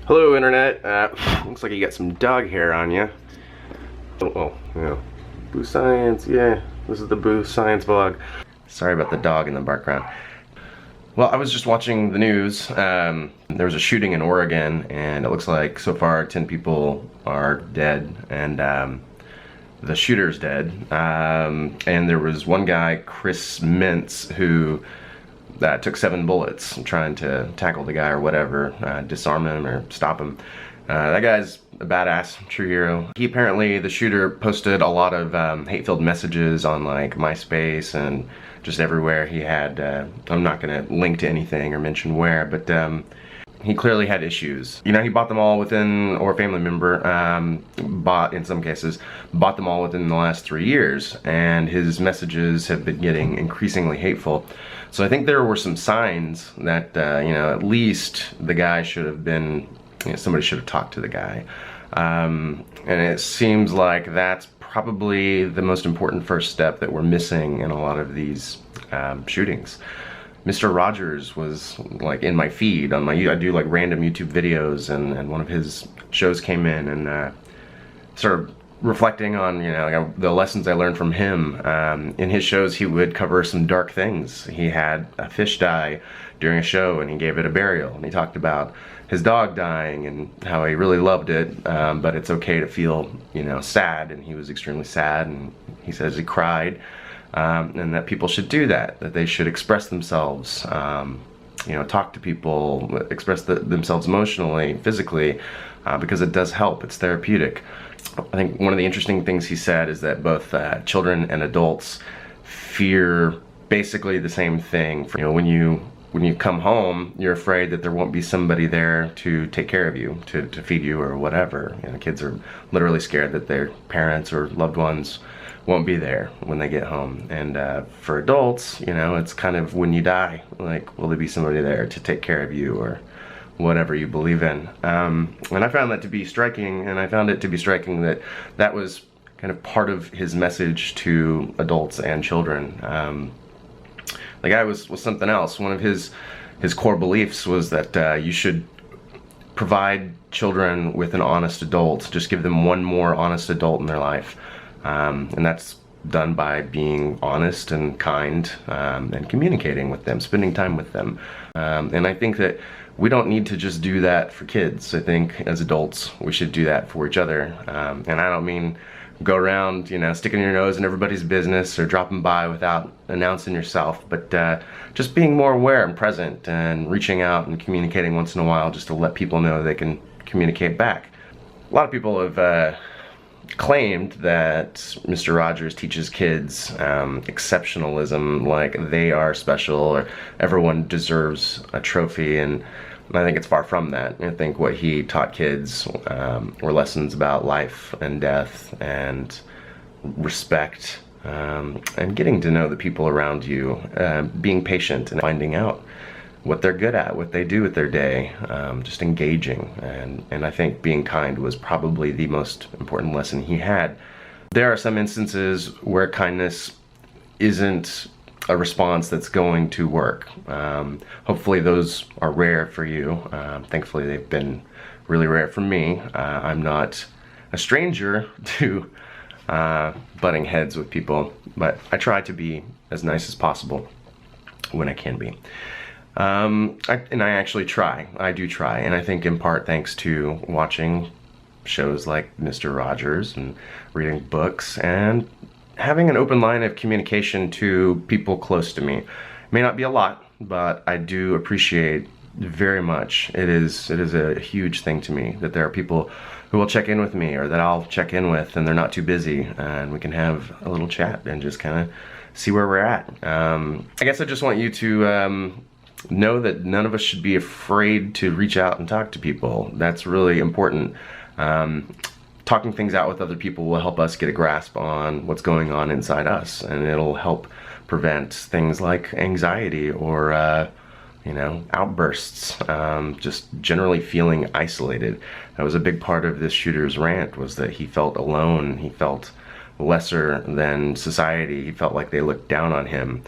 Hello, internet. Looks like you got some dog hair on you. Oh, yeah. Boo Science, yeah. This is the Boo Science vlog. Sorry about the dog in the background. Well, I was just watching the news. There was a shooting in Oregon, and it looks like so far 10 people are dead, and the shooter's dead. And there was one guy, Chris Mintz, who took 7 bullets trying to tackle the guy or whatever, disarm him or stop him. That guy's a badass, true hero. He apparently, the shooter, posted a lot of hate-filled messages on like MySpace and just everywhere. He had, I'm not gonna link to anything or mention where, but he clearly had issues. You know, he bought them all within, or a family member bought, in some cases, bought them all within the last 3 years, and his messages have been getting increasingly hateful. So I think there were some signs that, you know, at least the guy should have been, you know, somebody should have talked to the guy. And it seems like that's probably the most important first step that we're missing in a lot of these shootings. Mr. Rogers was like in my feed on my, I do like random YouTube videos, and one of his shows came in, and started reflecting on, you know, the lessons I learned from him. In his shows, he would cover some dark things. He had a fish die during a show, and he gave it a burial, and he talked about his dog dying and how he really loved it, but it's okay to feel, you know, sad, and he was extremely sad, and he says he cried. And that people should do that they should express themselves, you know, talk to people, express themselves emotionally, physically, because it does help, it's therapeutic. I think one of the interesting things he said is that both children and adults fear basically the same thing. You know, when you come home, you're afraid that there won't be somebody there to take care of you, to feed you or whatever. You know, kids are literally scared that their parents or loved ones won't be there when they get home. And for adults, you know, it's kind of when you die, like, will there be somebody there to take care of you or whatever you believe in. And I found that to be striking, and I found it to be striking that that was kind of part of his message to adults and children. The guy was something else. One of his core beliefs was that you should provide children with an honest adult, just give them one more honest adult in their life. And that's done by being honest and kind, and communicating with them, spending time with them. And I think that we don't need to just do that for kids. I think as adults we should do that for each other. And I don't mean go around, you know, sticking your nose in everybody's business or dropping by without announcing yourself, but just being more aware and present and reaching out and communicating once in a while, just to let people know they can communicate back. A lot of people have claimed that Mr. Rogers teaches kids exceptionalism, like they are special or everyone deserves a trophy, and I think it's far from that. I think what he taught kids were lessons about life and death and respect, and getting to know the people around you, being patient and finding out what they're good at, what they do with their day, just engaging. And I think being kind was probably the most important lesson he had. There are some instances where kindness isn't a response that's going to work. Hopefully those are rare for you. Thankfully they've been really rare for me. I'm not a stranger to butting heads with people, but I try to be as nice as possible when I can be. And I actually try. I do try, and I think in part thanks to watching shows like Mr. Rogers and reading books and having an open line of communication to people close to me. It may not be a lot, but I do appreciate very much. It is a huge thing to me that there are people who will check in with me, or that I'll check in with, and they're not too busy, and we can have a little chat and just kind of see where we're at. I guess I just want you to know that none of us should be afraid to reach out and talk to people. That's really important. Talking things out with other people will help us get a grasp on what's going on inside us, and it'll help prevent things like anxiety or you know, outbursts, just generally feeling isolated. That was a big part of this shooter's rant, was that he felt alone, he felt lesser than society, he felt like they looked down on him.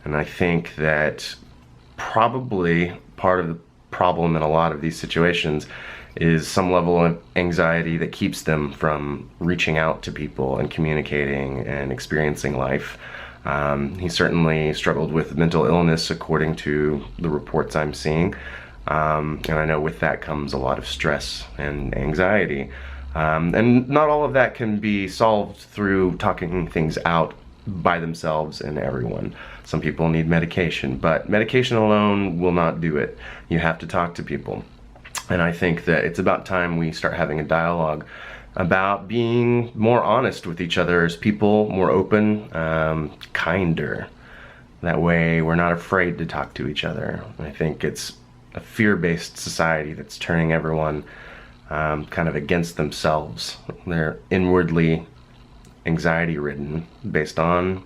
And I think that probably part of the problem in a lot of these situations is some level of anxiety that keeps them from reaching out to people and communicating and experiencing life. He certainly struggled with mental illness according to the reports I'm seeing. And I know with that comes a lot of stress and anxiety. And not all of that can be solved through talking things out by themselves and everyone. Some people need medication, but medication alone will not do it. You have to talk to people. And I think that it's about time we start having a dialogue about being more honest with each other as people, more open, kinder. That way we're not afraid to talk to each other. I think it's a fear-based society that's turning everyone kind of against themselves. They're inwardly anxiety-ridden based on,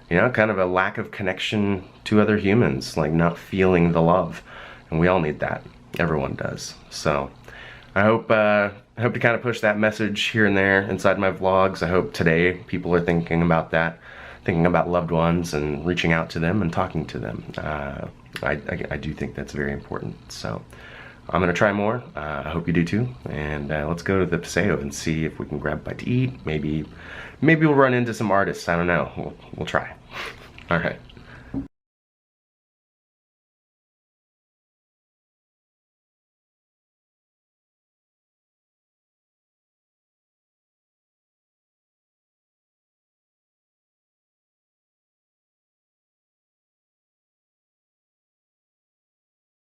you know, kind of a lack of connection to other humans, like not feeling the love. And we all need that. Everyone does. So I hope to kind of push that message here and there inside my vlogs. I hope today people are thinking about that, thinking about loved ones and reaching out to them and talking to them. I do think that's very important. So I'm gonna try more. I hope you do too. And let's go to the Paseo and see if we can grab a bite to eat. Maybe we'll run into some artists. I don't know. We'll try. All right.